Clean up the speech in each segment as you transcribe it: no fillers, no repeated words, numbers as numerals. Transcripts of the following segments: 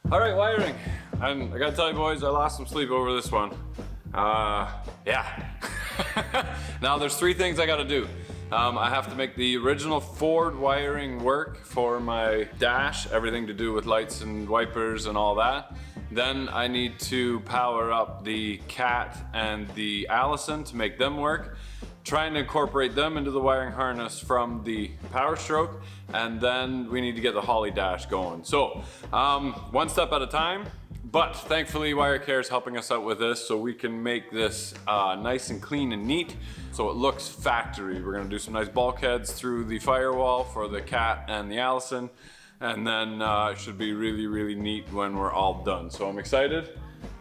All right, wiring. And I gotta tell you boys, I lost some sleep over this one. Yeah. Now there's three things I gotta do. I have to make the original Ford wiring work for my dash, everything to do with lights and wipers and all that. Then I need to power up the Cat and the Allison to make them work. Trying to incorporate them into the wiring harness from the Power Stroke, and then we need to get the Holly dash going. So one step at a time, but thankfully WireCare is helping us out with this so we can make this nice and clean and neat so it looks factory. We're gonna do some nice bulkheads through the firewall for the Cat and the Allison, and then it should be really, really neat when we're all done. So I'm excited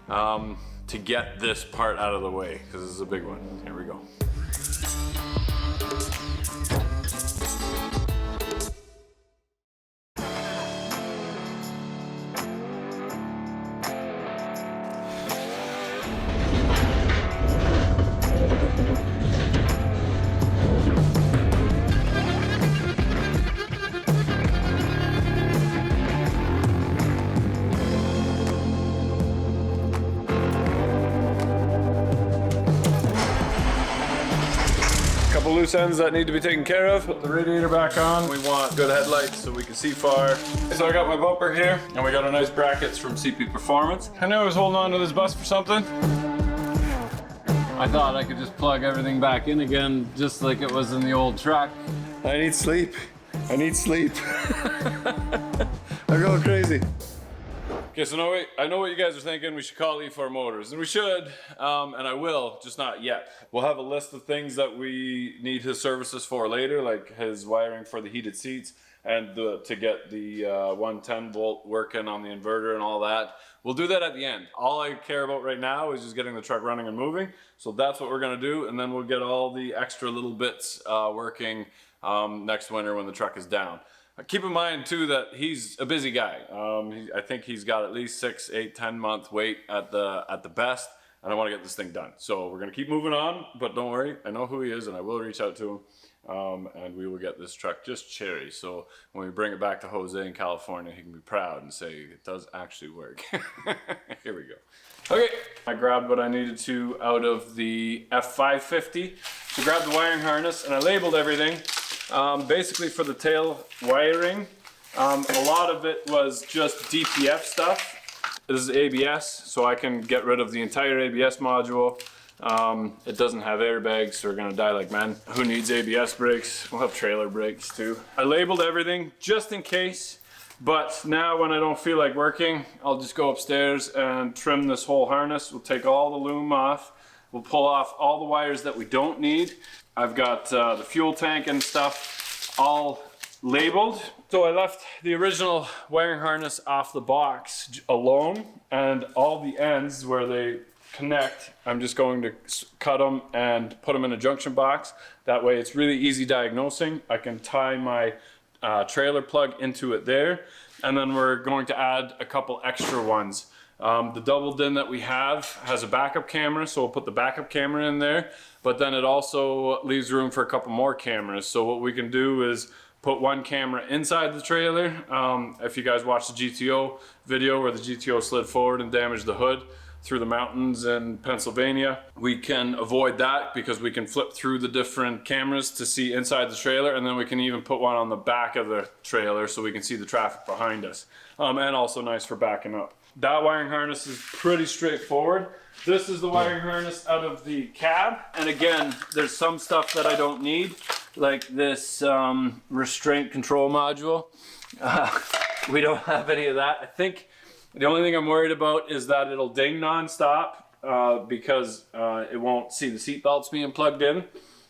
to get this part out of the way because this is a big one. Here we go. Loose ends that need to be taken care of. Put the radiator back on. We want good headlights so we can see far. So I got my bumper here, and we got our nice brackets from CP Performance. I knew I was holding on to this bus for something. I thought I could just plug everything back in again, just like it was in the old truck. I need sleep. I need sleep. I'm going crazy. Okay, so no, wait, I know what you guys are thinking. We should call E4 Motors, and we should, and I will, just not yet. We'll have a list of things that we need his services for later, like his wiring for the heated seats and to get the 110 volt working on the inverter and all that. We'll do that at the end. All I care about right now is just getting the truck running and moving. So that's what we're gonna do, and then we'll get all the extra little bits working next winter when the truck is down. Keep in mind too that he's a busy guy. I think he's got at least 6, 8, 10 month wait at the best, and I want to get this thing done. So we're gonna keep moving on, but don't worry, I know who he is and I will reach out to him, and we will get this truck just cherry. So when we bring it back to Jose in California, he can be proud and say it does actually work. Here we go. Okay, I grabbed what I needed to out of the F550 to grab the wiring harness, and I labeled everything. Basically for the tail wiring, a lot of it was just DPF stuff. This is ABS, so I can get rid of the entire ABS module. It doesn't have airbags, so we're gonna die like men. Who needs ABS brakes? We'll have trailer brakes too. I labeled everything just in case, but now when I don't feel like working, I'll just go upstairs and trim this whole harness. We'll take all the loom off. We'll pull off all the wires that we don't need. I've got the fuel tank and stuff all labeled. So I left the original wiring harness off the box alone, and all the ends where they connect, I'm just going to cut them and put them in a junction box. That way it's really easy diagnosing. I can tie my trailer plug into it there, and then we're going to add a couple extra ones. The double DIN that we have has a backup camera, so we'll put the backup camera in there, but then it also leaves room for a couple more cameras. So what we can do is put one camera inside the trailer. If you guys watched the GTO video where the GTO slid forward and damaged the hood through the mountains in Pennsylvania, we can avoid that because we can flip through the different cameras to see inside the trailer, and then we can even put one on the back of the trailer so we can see the traffic behind us, and also nice for backing up. That wiring harness is pretty straightforward. This is the wiring harness out of the cab. And again, there's some stuff that I don't need, like this restraint control module. We don't have any of that. I think the only thing I'm worried about is that it'll ding nonstop because it won't see the seat belts being plugged in.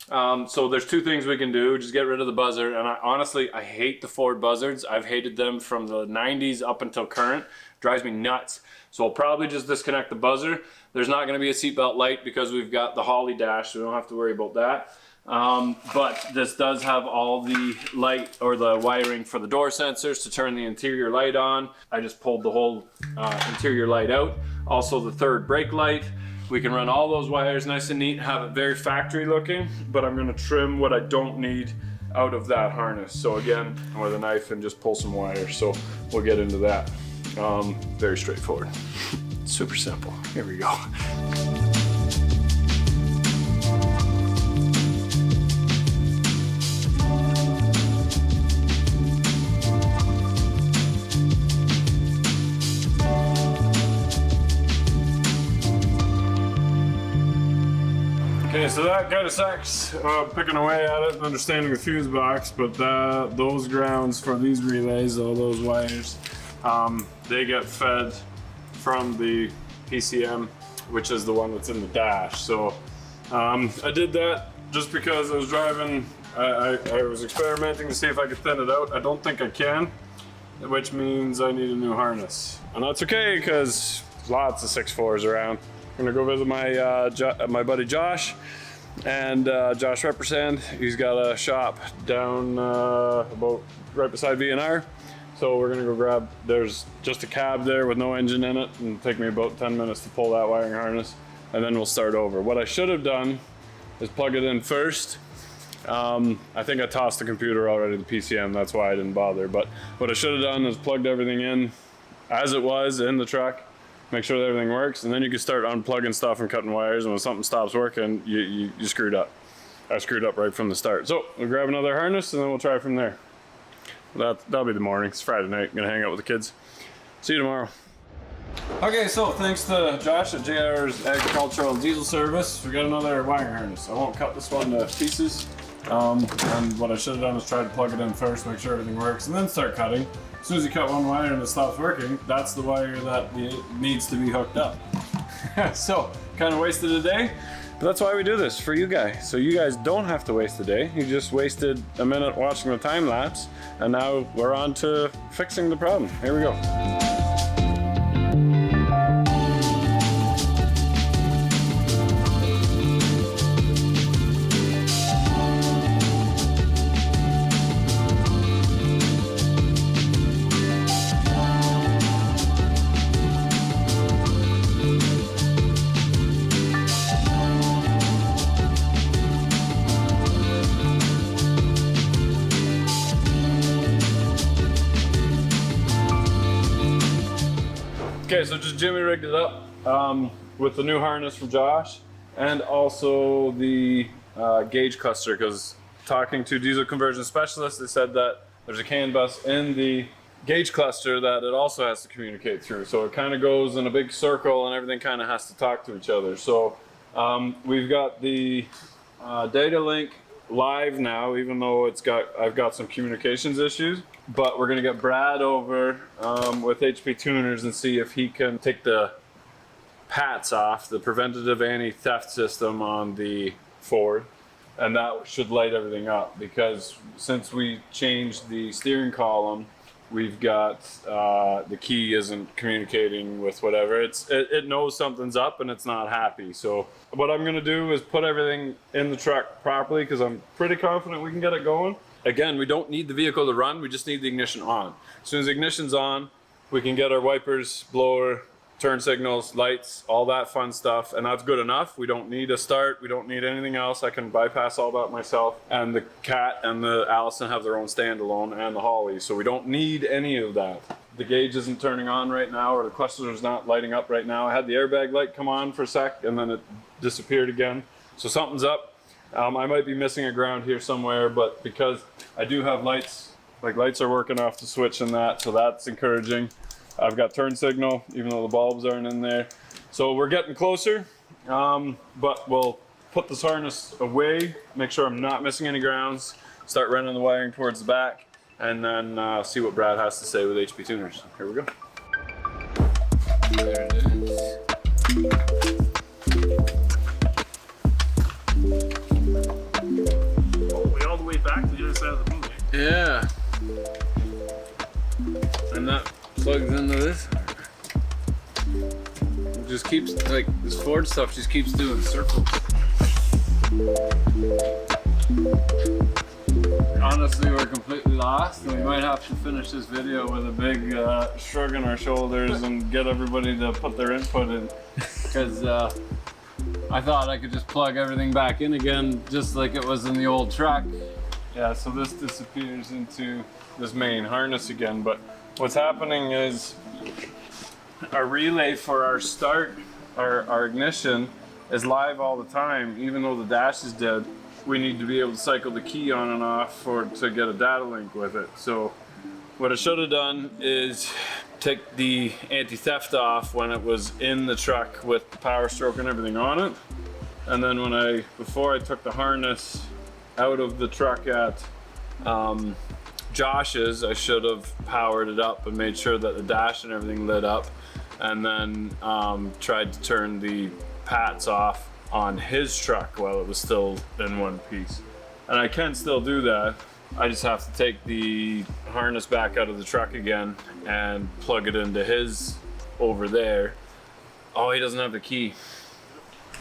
So there's two things we can do. Just get rid of the buzzer. And honestly, I hate the Ford buzzards. I've hated them from the 90s up until current. Drives me nuts. So I'll probably just disconnect the buzzer. There's not going to be a seatbelt light because we've got the Holly dash, so we don't have to worry about that. But this does have all the light or the wiring for the door sensors to turn the interior light on. I just pulled the whole interior light out. Also the third brake light. We can run all those wires nice and neat, have it very factory looking, but I'm going to trim what I don't need out of that harness. So again, with a knife and just pull some wires. So we'll get into that. Very straightforward. Super simple. Here we go. Okay, so that kind of sucks, picking away at it and understanding the fuse box, but those grounds for these relays, all those wires, they get fed from the PCM, which is the one that's in the dash. So I did that just because I was driving, I was experimenting to see if I could thin it out. I don't think I can, which means I need a new harness. And that's okay, because there's lots of 6.4s around. I'm gonna go visit my buddy Josh, and Josh Represand. He's got a shop down about right beside V&R. So we're gonna go grab, there's just a cab there with no engine in it, and it'll take me about 10 minutes to pull that wiring harness, and then we'll start over. What I should have done is plug it in first. I think I tossed the computer already, the PCM, that's why I didn't bother. But what I should have done is plugged everything in as it was in the truck, make sure that everything works, and then you can start unplugging stuff and cutting wires, and when something stops working, you screwed up. I screwed up right from the start. So we'll grab another harness and then we'll try from there. That'll be the morning. It's Friday night. I'm gonna hang out with the kids. See you tomorrow. Okay, so thanks to Josh at JR's Agricultural Diesel Service, we got another wiring harness. I won't cut this one to pieces. And what I should have done is try to plug it in first, make sure everything works, and then start cutting. As soon as you cut one wire and it stops working, that's the wire that needs to be hooked up. So, kind of wasted a day, but that's why we do this, for you guys. So you guys don't have to waste a day. You just wasted a minute watching the time lapse, and now we're on to fixing the problem. Here we go. Okay, so just Jimmy rigged it up with the new harness from Josh, and also the gauge cluster, because talking to diesel conversion specialists, they said that there's a CAN bus in the gauge cluster that it also has to communicate through. So it kind of goes in a big circle and everything kind of has to talk to each other. So we've got the data link live now, even though I've got some communications issues. But we're gonna get Brad over with HP Tuners and see if he can take the PATs off, the preventative anti-theft system on the Ford, and that should light everything up, because since we changed the steering column, we've got the key isn't communicating with whatever. It knows something's up and it's not happy. So what I'm gonna do is put everything in the truck properly, because I'm pretty confident we can get it going. Again, we don't need the vehicle to run, we just need the ignition on. As soon as the ignition's on, we can get our wipers, blower, turn signals, lights, all that fun stuff, and that's good enough. We don't need a start, we don't need anything else. I can bypass all that myself. And the Cat and the Allison have their own standalone, and the Holly, so we don't need any of that. The gauge isn't turning on right now, or the cluster is not lighting up right now. I had the airbag light come on for a sec, and then it disappeared again. So something's up. I might be missing a ground here somewhere, but because I do have lights, like lights are working off the switch and that, so that's encouraging. I've got turn signal, even though the bulbs aren't in there. So we're getting closer, but we'll put this harness away, make sure I'm not missing any grounds, start running the wiring towards the back, and then see what Brad has to say with HP Tuners. Here we go. There it is. All the way back to the other side of the room, eh? Yeah. And that plugs into this. It just keeps, like, this Ford stuff just keeps doing circles. Honestly, we're completely lost, and we might have to finish this video with a big shrug on our shoulders and get everybody to put their input in, because I thought I could just plug everything back in again, just like it was in the old truck. Yeah, so this disappears into this main harness again, but what's happening is our relay for our start, our ignition is live all the time. Even though the dash is dead, we need to be able to cycle the key on and off to get a data link with it. So what I should have done is take the anti-theft off when it was in the truck with the power stroke and everything on it. And then before I took the harness out of the truck at Josh's, I should have powered it up and made sure that the dash and everything lit up, and then tried to turn the pats off on his truck while it was still in one piece. And I can still do that. I just have to take the harness back out of the truck again and plug it into his over there. Oh, he doesn't have the key.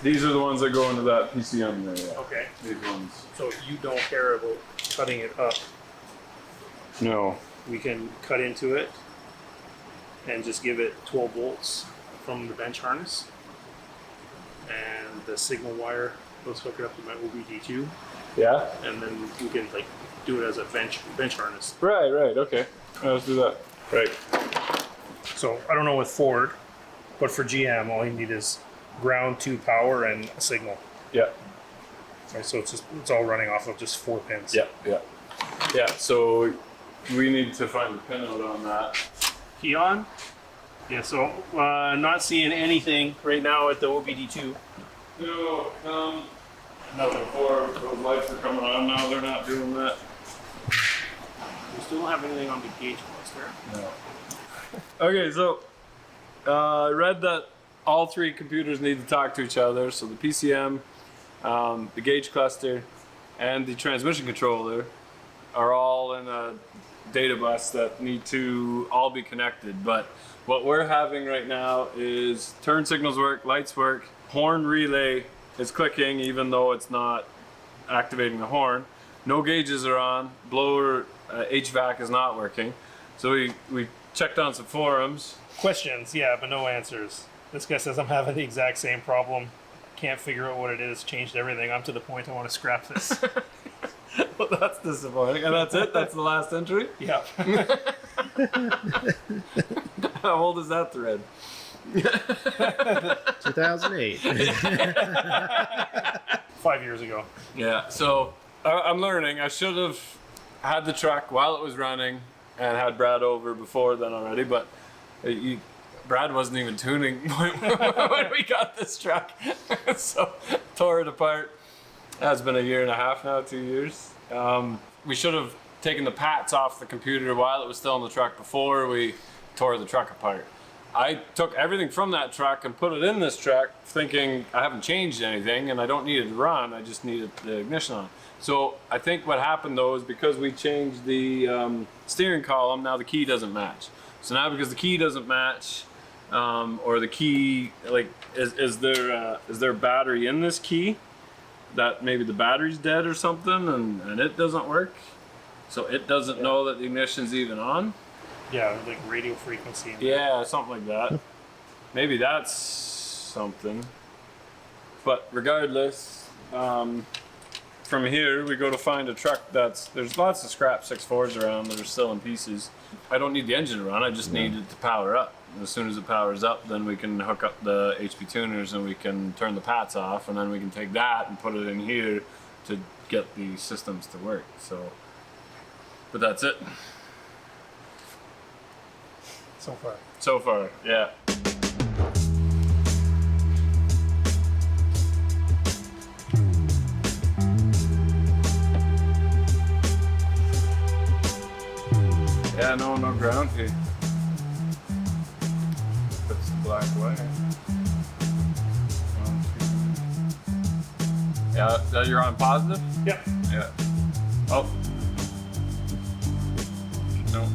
These are the ones that go into that PCM there. Yeah. Okay. These ones. So you don't care about cutting it up. No. We can cut into it and just give it 12 volts from the bench harness. And the signal wire goes hook it up to my OBD2. Yeah? And then we can like do it as a bench harness. Right, okay. Let's do that. Right. So I don't know with Ford, but for GM, all you need is ground to power and a signal. Yeah. Right, so it's all running off of just 4 pins. Yeah, so we need to find the pinout on that. Key on? Yeah, so not seeing anything right now at the OBD2. No, nothing. Before those lights are coming on now, they're not doing that. We still don't have anything on the gauge cluster. No. Okay, so I read that all three computers need to talk to each other. So the PCM, the gauge cluster, and the transmission controller are all in a data bus that need to all be connected. But what we're having right now is turn signals work, lights work, horn relay is clicking even though it's not activating the horn. No gauges are on, blower HVAC is not working. So we checked on some forums. Questions, yeah, but no answers. This guy says I'm having the exact same problem. Can't figure out what it is, changed everything. I'm to the point I want to scrap this. Well, that's disappointing. And that's it? That's the last entry? Yeah. How old is that thread? 2008. 5 years ago. Yeah, so I'm learning. I should have had the truck while it was running and had Brad over before then already, but Brad wasn't even tuning when we got this truck. So tore it apart. That's been 1.5 years now, 2 years. We should have taken the pats off the computer while it was still in the truck before we tore the truck apart. I took everything from that truck and put it in this truck thinking I haven't changed anything and I don't need it to run, I just needed the ignition on. So I think what happened though is because we changed the steering column, now the key doesn't match. So now because the key doesn't match, or the key, like, is there a battery in this key that maybe the battery's dead or something and it doesn't work? So it doesn't know that the ignition's even on? Yeah, like radio frequency. Yeah, something like that. Maybe that's something. But regardless, from here we go to find a truck there's lots of scrap 6.4s around that are still in pieces. I don't need the engine to run, I just need it to power up. And as soon as it powers up, then we can hook up the HP tuners and we can turn the pats off, and then we can take that and put it in here to get the systems to work. So, but that's it. So far. So far, yeah. Yeah, no ground feed. That's the black wire. Yeah, you're on positive? Yeah. Yeah. Oh. No.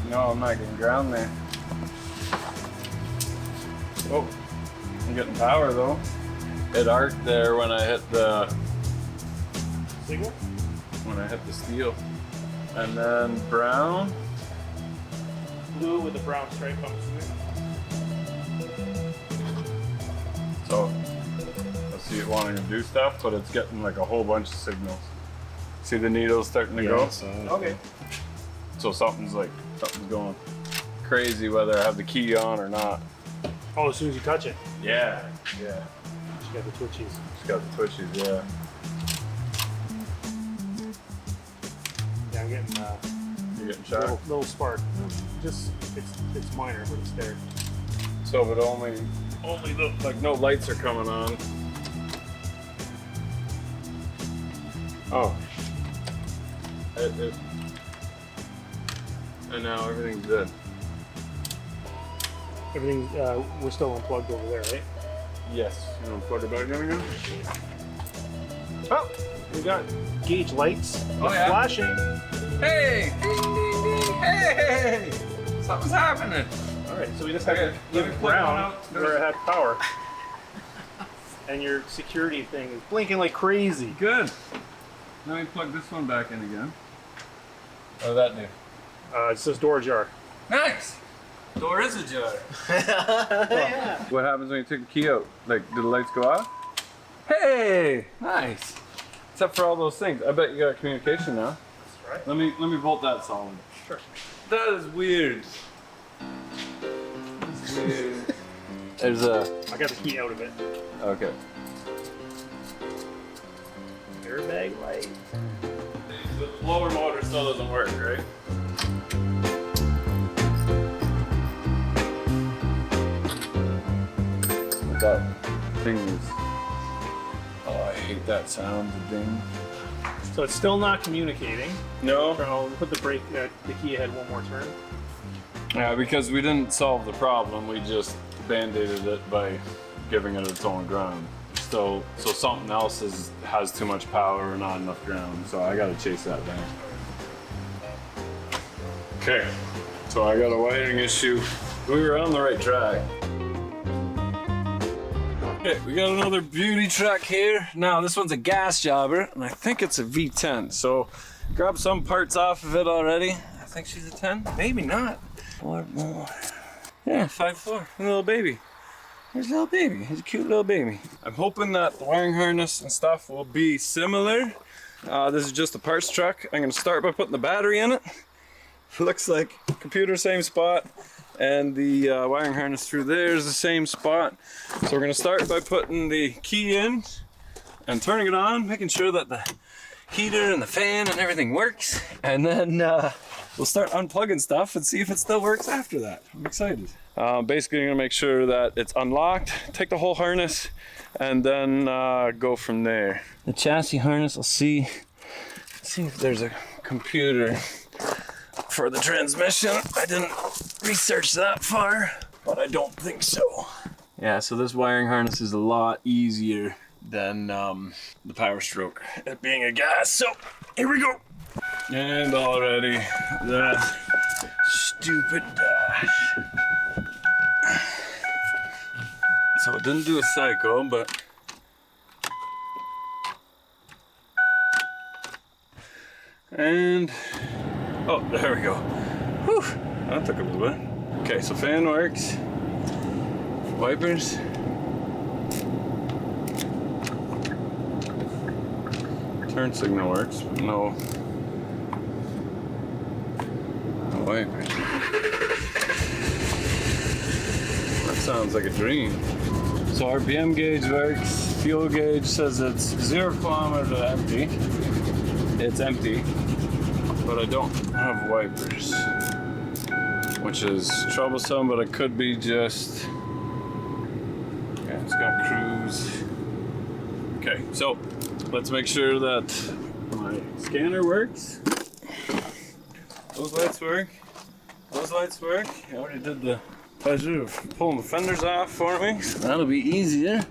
No, I'm not getting ground there. Oh, I'm getting power though. It arced there when I hit the Signal? when I hit the steel. And then brown. Blue with a brown stripe on it. So I see it wanting to do stuff, but it's getting like a whole bunch of signals. See the needles starting to go? So Okay. So something's going. crazy whether I have the key on or not. Oh, as soon as you touch it. Yeah. She got the twitchies. She's got the twitches, yeah. Yeah, I'm getting You're getting a shocked. little spark. Just it's minor, but it's there. So if it only look like no lights are coming on. Oh. And now everything's dead. Everything we're still unplugged over there, right? Yes. You want to plug it back in again? Oh, we got gauge lights. Oh, yeah? Flashing. Hey! Ding, ding, ding! Hey! Something's happening. All right, so we just have Okay, to let leave me it plug ground one out. where it had power. And your security thing is blinking like crazy. Good. Let me plug this one back in again. What did that do? It says door ajar. Nice! Door is ajar. Yeah. What happens when you take the key out? Like, do the lights go off? Hey! Nice. Except for all those things. I bet you got communication now. That's right. Let me bolt that solid. Sure. That is weird. That's weird. There's a... I got the key out of it. Okay. Airbag light. The lower motor still doesn't work, right? That thing is... Oh, I hate that sound, the ding. So it's still not communicating. No? I'll put the brake, the key ahead one more turn. Yeah, because we didn't solve the problem, we just band-aided it by giving it its own ground. So something else has too much power or not enough ground, so I gotta chase that down. Okay, so I got a wiring issue. We were on the right track. Okay, we got another beauty truck here. Now this one's a gas jobber, and I think it's a V10. So grab some parts off of it already. I think she's a 10, maybe not. 4 more. Yeah, 5.4, a little baby. There's a little baby, he's a cute little baby. I'm hoping that the wiring harness and stuff will be similar. This is just a parts truck. I'm gonna start by putting the battery in it. Looks like computer same spot, and the wiring harness through there is the same spot. So we're gonna start by putting the key in and turning it on, making sure that the heater and the fan and everything works, and then we'll start unplugging stuff and see if it still works after that. I'm excited. Basically, I'm gonna make sure that it's unlocked, take the whole harness, and then go from there. The chassis harness, I'll see if there's a computer for the transmission. I didn't research that far, but I don't think so. Yeah, so this wiring harness is a lot easier than the Power Stroke, it being a gas. So here we go. And already that stupid dash. So it didn't do a cycle, but and oh, there we go. Whew, that took a little bit. Okay, so fan works. Wipers. Turn signal works, but no wipers. That sounds like a dream. So RPM gauge works. Fuel gauge says it's 0 kilometers to empty. It's empty, but I don't have wipers, which is troublesome, but it could be just, yeah, it's gonna cruise. Okay, so let's make sure that my scanner works. Those lights work. Those lights work. I already did the pleasure of pulling the fenders off for me, so that'll be easier.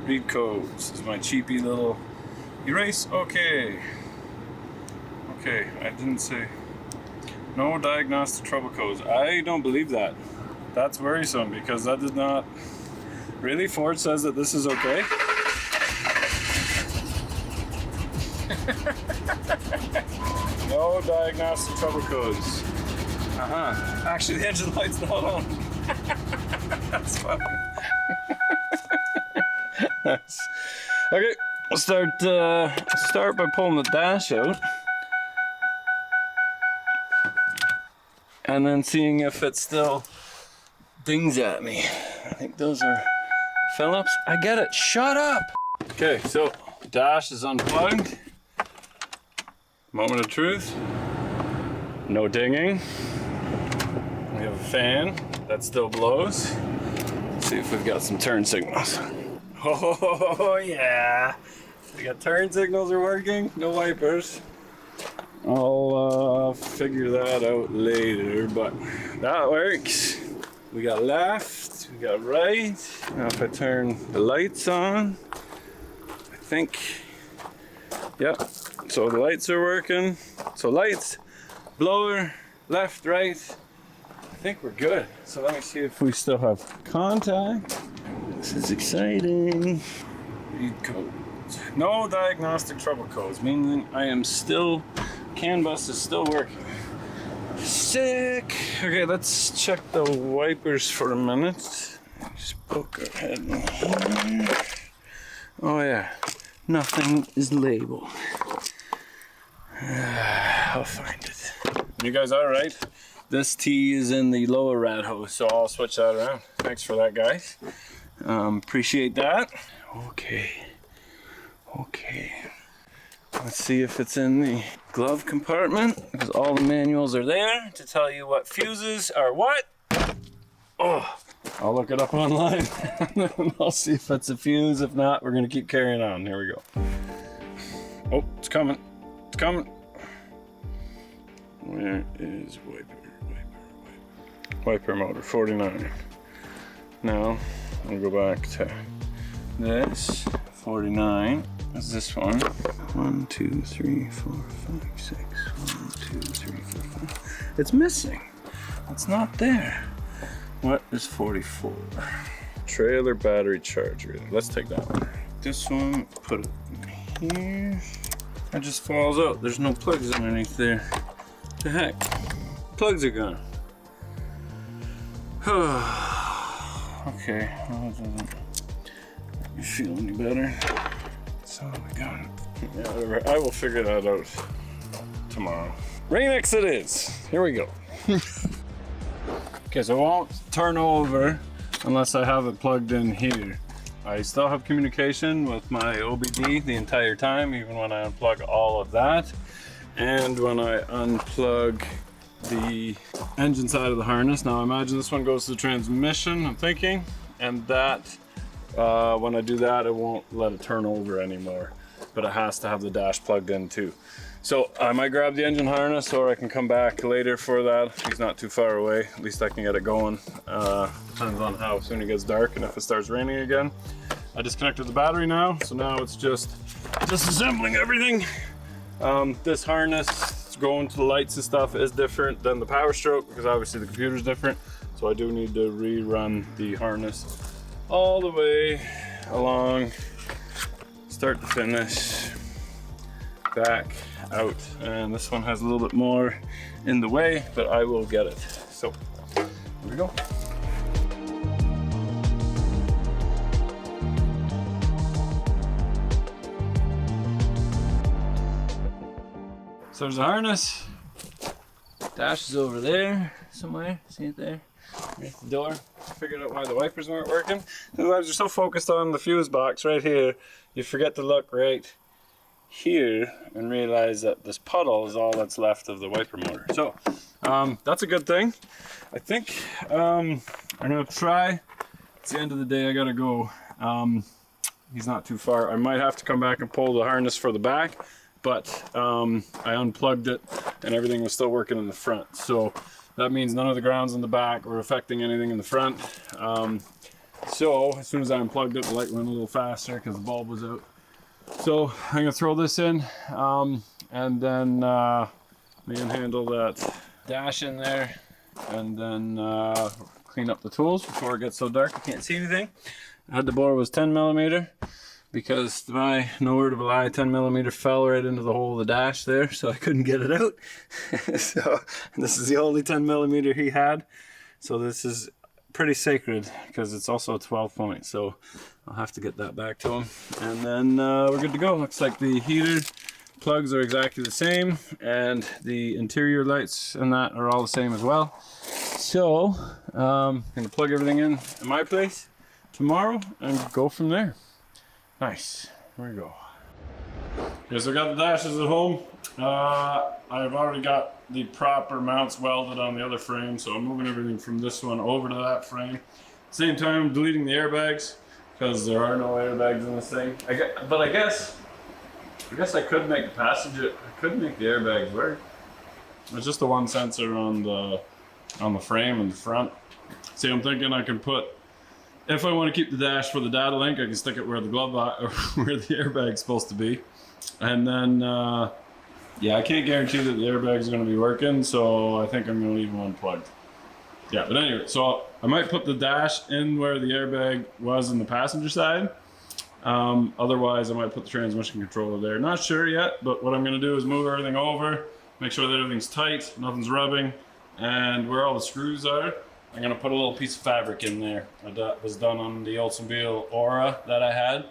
Read codes. This is my cheapy little erase. Okay. Okay, I didn't say no diagnostic trouble codes. I don't believe that. That's worrisome because that did not really. Ford says that this is okay. No diagnostic trouble codes. Actually, the engine light's not on. That's funny. Nice. Okay, we'll start by pulling the dash out. and then seeing if it still dings at me. I think those are Phillips. I get it. Shut up. Okay, so dash is unplugged. Moment of truth. No dinging. We have a fan that still blows. Let's see if we've got some turn signals. Oh yeah. We got turn signals are working. No wipers. I'll figure that out later, but that works. We got left, we got right. Now if I turn the lights on, I think, yep. So the lights are working. So lights, blower, left, right. I think we're good. So let me see if we still have contact. This is exciting. Read codes. No diagnostic trouble codes, meaning I am still, CAN bus is still working. Sick. Okay, let's check the wipers for a minute. Just poke our head in here. Oh yeah, nothing is labeled. I'll find it. You guys all right? This T is in the lower rad hose, so I'll switch that around. Thanks for that, guys. Appreciate that. Okay. Let's see if it's in the glove compartment, because all the manuals are there to tell you what fuses are what. Oh, I'll look it up online and I'll see if it's a fuse. If not, we're gonna keep carrying on. Here we go. Oh, it's coming. It's coming. Where is wiper motor 49. Now I'll go back to this 49. What's this one? 1, 2, 3, 4, 5, 6. 1, 2, 3, 4, 5. It's missing. It's not there. What is 44? Trailer battery charger. Let's take that one. This one, put it in here. It just falls out. There's no plugs underneath there. The heck? Plugs are gone. Okay. Well, that doesn't make me feel any better. So we got it. Yeah, whatever. I will figure that out tomorrow. Rain-X it is. Here we go. Okay, so it won't turn over unless I have it plugged in here. I still have communication with my OBD the entire time, even when I unplug all of that. And when I unplug the engine side of the harness. Now I imagine this one goes to the transmission, I'm thinking, and that when I do that, it won't let it turn over anymore, but it has to have the dash plugged in too. So I might grab the engine harness, or I can come back later for that. He's not too far away. At least I can get it going. Depends on how soon it gets dark and if it starts raining again. I disconnected the battery now, so now it's just disassembling everything. This harness going to the lights and stuff is different than the Power Stroke, because obviously the computer's different. So I do need to rerun the harness all the way along, start to finish, back out. And this one has a little bit more in the way, but I will get it. So here we go. So there's a harness. Dash is over there somewhere. See it there? Underneath the door. Figured out why the wipers weren't working. Sometimes you're so focused on the fuse box right here, you forget to look right here and realize that this puddle is all that's left of the wiper motor. So that's a good thing. I think I'm gonna try. It's the end of the day, I gotta go. He's not too far. I might have to come back and pull the harness for the back, but I unplugged it and everything was still working in the front. So that means none of the grounds in the back were affecting anything in the front. So as soon as I unplugged it, the light went a little faster because the bulb was out. So I'm gonna throw this in and then manhandle that dash in there, and then clean up the tools before it gets so dark I can't see anything. I had the bore was 10mm because my, no word of a lie, 10mm fell right into the hole of the dash there, so I couldn't get it out. So this is the only 10mm he had. So this is pretty sacred because it's also a 12 point. So I'll have to get that back to him, and then we're good to go. Looks like the heater plugs are exactly the same, and the interior lights and that are all the same as well. So I'm gonna plug everything in my place tomorrow and go from there. Nice. Here we go. Okay, so I got the dashes at home. I've already got the proper mounts welded on the other frame, so I'm moving everything from this one over to that frame. Same time, deleting the airbags because there are no airbags in this thing. But I guess I could make the passenger. I could make the airbags work. It's just the one sensor on the frame in the front. See, I'm thinking I can put. If I want to keep the dash for the data link, I can stick it where the glove or where the airbag's supposed to be. And then, yeah, I can't guarantee that the airbag's going to be working, so I think I'm going to leave them unplugged. Yeah, but anyway, so I might put the dash in where the airbag was in the passenger side. Otherwise, I might put the transmission controller there. Not sure yet, but what I'm going to do is move everything over, make sure that everything's tight, nothing's rubbing, and where all the screws are, I'm gonna put a little piece of fabric in there. That was done on the Oldsmobile Aura that I had.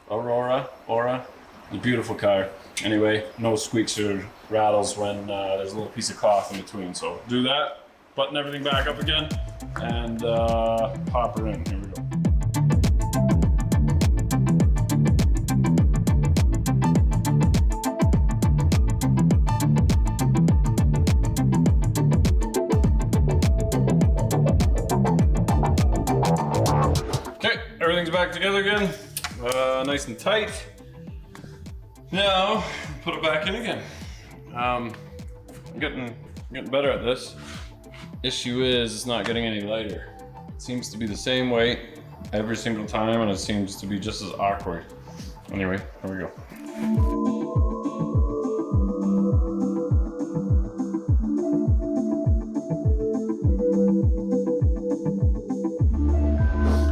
Aura, a beautiful car. Anyway, no squeaks or rattles when there's a little piece of cloth in between. So do that, button everything back up again, and pop her in. Here we go. Everything's back together again, nice and tight. Now, put it back in again. I'm getting better at this. Issue is it's not getting any lighter. It seems to be the same weight every single time, and it seems to be just as awkward. Anyway, here we go.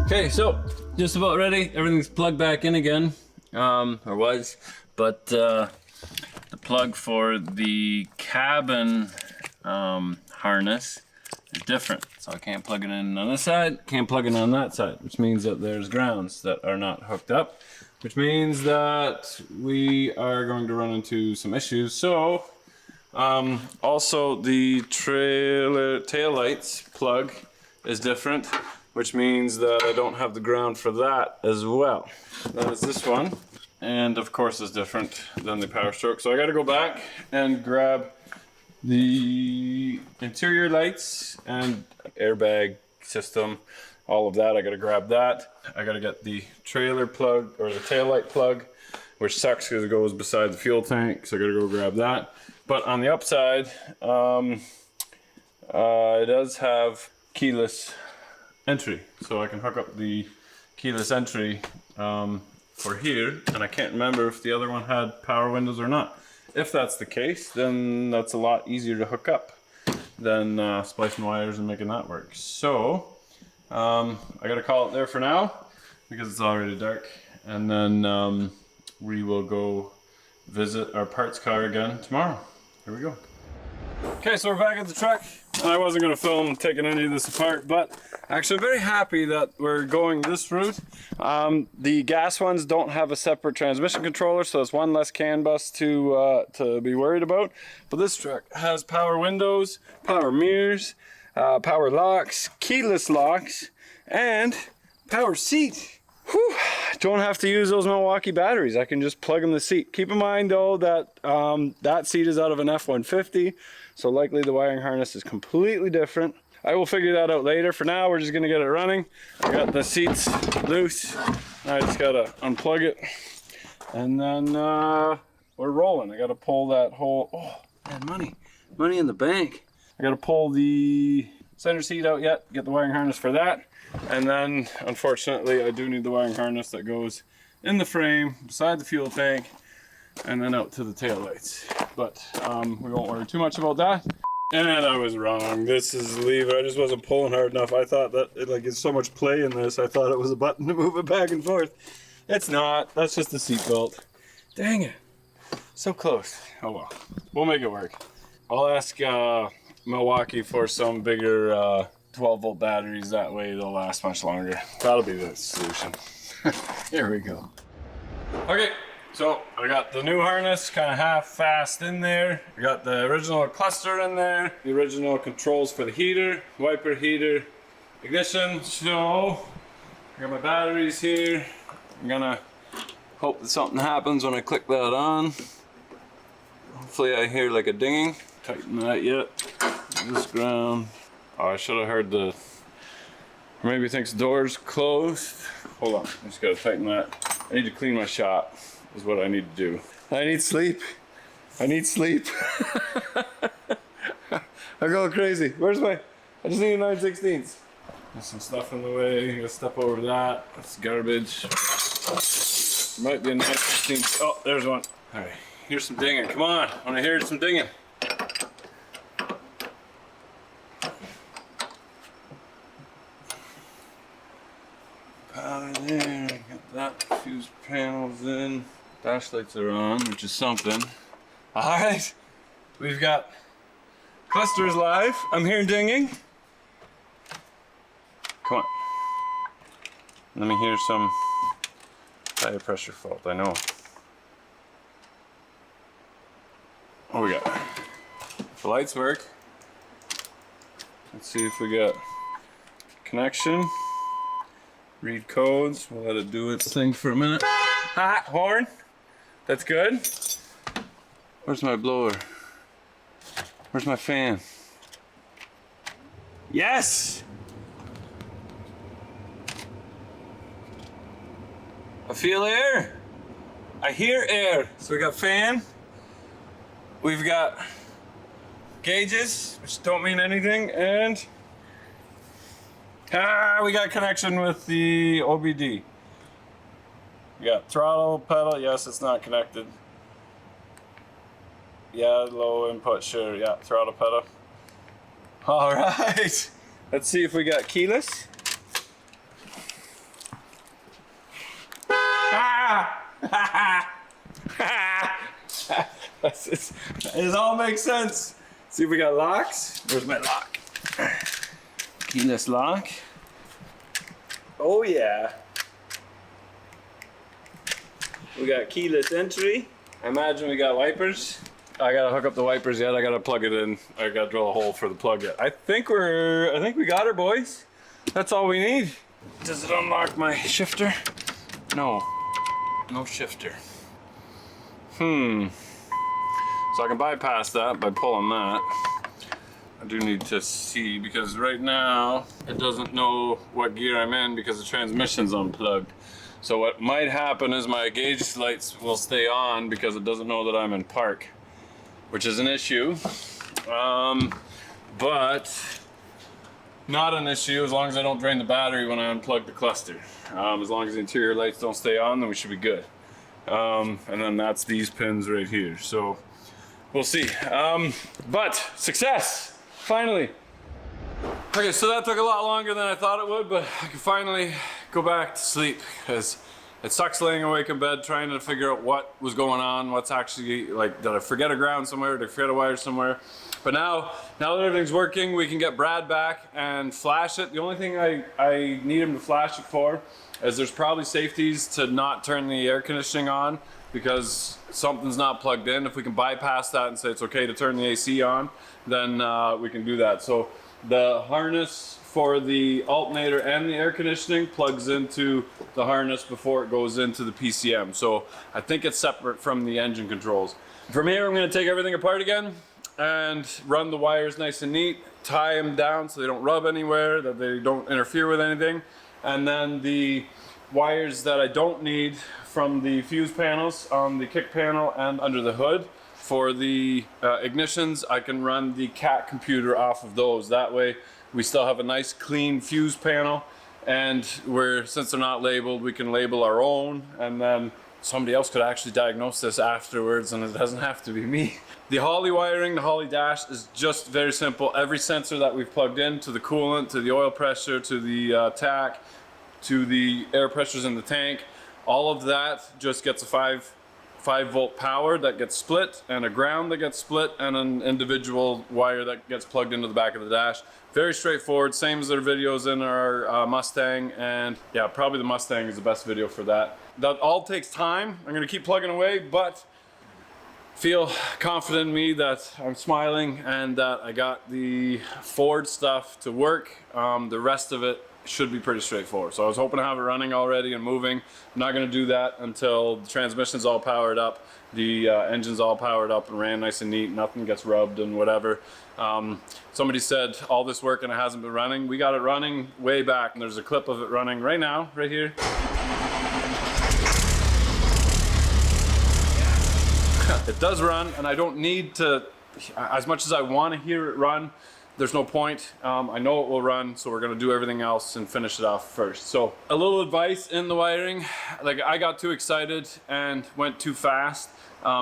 Okay, so just about ready. Everything's plugged back in again, or was, but the plug for the cabin harness is different. So I can't plug it in on this side, can't plug it on that side, which means that there's grounds that are not hooked up, which means that we are going to run into some issues. So also the tail lights plug is different, which means that I don't have the ground for that as well. That is this one, and of course it's different than the Power Stroke. So I gotta go back and grab the interior lights and airbag system, all of that. I gotta grab that. I gotta get the trailer plug, or the tail light plug, which sucks because it goes beside the fuel tank, so I gotta go grab that. But on the upside, it does have keyless entry, so I can hook up the keyless entry for here, and I can't remember if the other one had power windows or not. If that's the case, then that's a lot easier to hook up than splicing wires and making that work. So I gotta call it there for now because it's already dark, and then we will go visit our parts car again tomorrow. Here we go. Okay, so we're back at the truck. I wasn't going to film taking any of this apart, but actually I'm very happy that we're going this route. The gas ones don't have a separate transmission controller, so it's one less CAN bus to be worried about. But this truck has power windows, power mirrors, power locks, keyless locks, and power seat. Whew. Don't have to use those Milwaukee batteries. I can just plug in the seat. Keep in mind though that that seat is out of an F-150, so likely the wiring harness is completely different. I will figure that out later. For now, we're just gonna get it running. I got the seats loose. I just gotta unplug it, and then we're rolling. I gotta pull that whole, oh man, money in the bank. I gotta pull the center seat out yet, get the wiring harness for that. And then, unfortunately, I do need the wiring harness that goes in the frame, beside the fuel tank, and then out to the tail lights. But we won't worry too much about that. And I was wrong. This is the lever. I just wasn't pulling hard enough. I thought that it's so much play in this. I thought it was a button to move it back and forth. It's not. That's just the seat belt. Dang it. So close. Oh well. We'll make it work. I'll ask Milwaukee for some bigger 12-volt batteries, that way they'll last much longer. That'll be the solution. Here we go. Okay, So I got the new harness kind of half-fast in there. I got the original cluster in there, the original controls for the heater, wiper, heater, ignition. So I got my batteries here. I'm gonna hope that something happens when I click that on. Hopefully I hear like a dinging. Tighten that yet. This ground. Oh, I should have heard the, maybe thinks door's closed. Hold on, I just gotta tighten that. I need to clean my shop. Is what I need to do. I need sleep. I need sleep. I'm going crazy. Where's my, I just need a 9/16. There's some stuff in the way. Gotta step over that. That's garbage. Might be a 9/16. Oh, there's one. All right, here's some dinging. Come on, I wanna hear some dinging. Power there, got that, fuse panels in. Dash lights are on, which is something. All right, we've got clusters live. I'm hearing dinging. Come on. Let me hear some tire pressure fault, I know. What we got? If the lights work, let's see if we got connection. Read codes, we'll let it do its thing for a minute. Ha, horn. That's good. Where's my blower? Where's my fan? Yes! I feel air. I hear air. So we got fan. We've got gauges, which don't mean anything, and we got connection with the OBD. We got throttle, pedal, yes, it's not connected. Yeah, low input, sure, yeah, throttle, pedal. All right, let's see if we got keyless. It all makes sense. See if we got locks. Where's my lock? Keyless lock. Oh yeah. We got keyless entry. I imagine we got wipers. I gotta hook up the wipers yet. I gotta plug it in. I gotta drill a hole for the plug yet. I think we got her, boys. That's all we need. Does it unlock my shifter? No. No shifter. So I can bypass that by pulling that. I do need to see, because right now it doesn't know what gear I'm in because the transmission's unplugged. So what might happen is my gauge lights will stay on because it doesn't know that I'm in park, which is an issue. But not an issue as long as I don't drain the battery when I unplug the cluster. As long as the interior lights don't stay on, then we should be good. And then that's these pins right here. So we'll see. But success, finally. Okay, so that took a lot longer than I thought it would, but I can finally go back to sleep because it sucks laying awake in bed trying to figure out what was going on, what's actually, like, did I forget a ground somewhere, did I forget a wire somewhere? But now that everything's working, we can get Brad back and flash it. The only thing I need him to flash it for is there's probably safeties to not turn the air conditioning on because something's not plugged in. If we can bypass that and say it's okay to turn the AC on, then we can do that. So the harness for the alternator and the air conditioning plugs into the harness before it goes into the PCM. So I think it's separate from the engine controls. From here, I'm gonna take everything apart again and run the wires nice and neat, tie them down so they don't rub anywhere, that they don't interfere with anything. And then the wires that I don't need from the fuse panels on the kick panel and under the hood, for the ignitions, I can run the CAT computer off of those. That way we still have a nice clean fuse panel, and since they're not labeled, we can label our own, and then somebody else could actually diagnose this afterwards and it doesn't have to be me. The Holley wiring, the Holley dash is just very simple. Every sensor that we've plugged in, to the coolant, to the oil pressure, to the tack, to the air pressures in the tank, all of that just gets a 5 volt power that gets split, and a ground that gets split, and an individual wire that gets plugged into the back of the dash. Very straightforward, same as their videos in our Mustang, and yeah, probably the Mustang is the best video for that. that all takes time. I'm gonna keep plugging away, but feel confident in me that I'm smiling and that I got the Ford stuff to work. The rest of it should be pretty straightforward. So I was hoping to have it running already and moving. I'm not gonna do that until the transmission's all powered up, the engine's all powered up and ran nice and neat, nothing gets rubbed and whatever. Somebody said all this work and it hasn't been running. We got it running way back, and there's a clip of it running right now, right here. It does run, and I don't need to, as much as I want to hear it run, there's no point. I know it will run, so we're gonna do everything else and finish it off first. So a little advice in the wiring, like I got too excited and went too fast,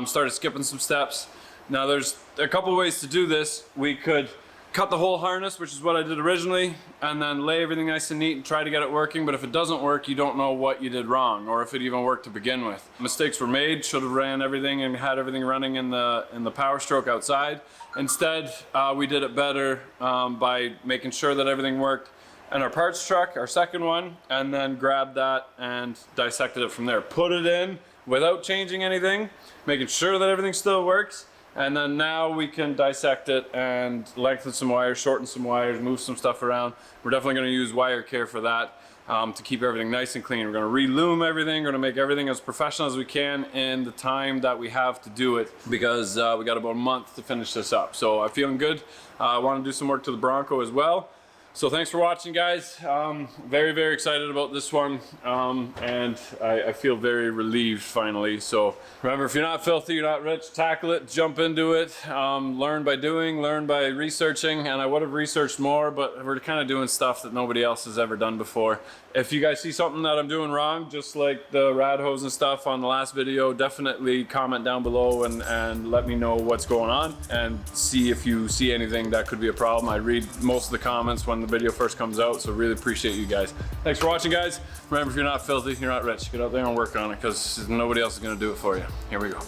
started skipping some steps. Now there's a couple ways to do this. We could cut the whole harness, which is what I did originally, and then lay everything nice and neat and try to get it working. But if it doesn't work, you don't know what you did wrong or if it even worked to begin with. Mistakes were made, should have ran everything and had everything running in the power stroke outside. Instead, we did it better by making sure that everything worked in our parts truck, our second one, and then grabbed that and dissected it from there. Put it in without changing anything, making sure that everything still works. And then now we can dissect it and lengthen some wires, shorten some wires, move some stuff around. We're definitely going to use wire care for that to keep everything nice and clean. We're going to re-loom everything. We're going to make everything as professional as we can in the time that we have to do it, because we got about a month to finish this up. So I'm feeling good. I want to do some work to the Bronco as well. So thanks for watching, guys. Very, very excited about this one, and I feel very relieved finally. So remember, if you're not filthy, you're not rich. Tackle it, jump into it, learn by doing, learn by researching. And I would have researched more, but we're kind of doing stuff that nobody else has ever done before. If you guys see something that I'm doing wrong, just like the rad hose and stuff on the last video, definitely comment down below and let me know what's going on, and see if you see anything that could be a problem. I read most of the comments when the video first comes out, so really appreciate you guys. Thanks for watching, guys. Remember, if you're not filthy, you're not rich. Get out there and work on it, because nobody else is going to do it for you. Here we go.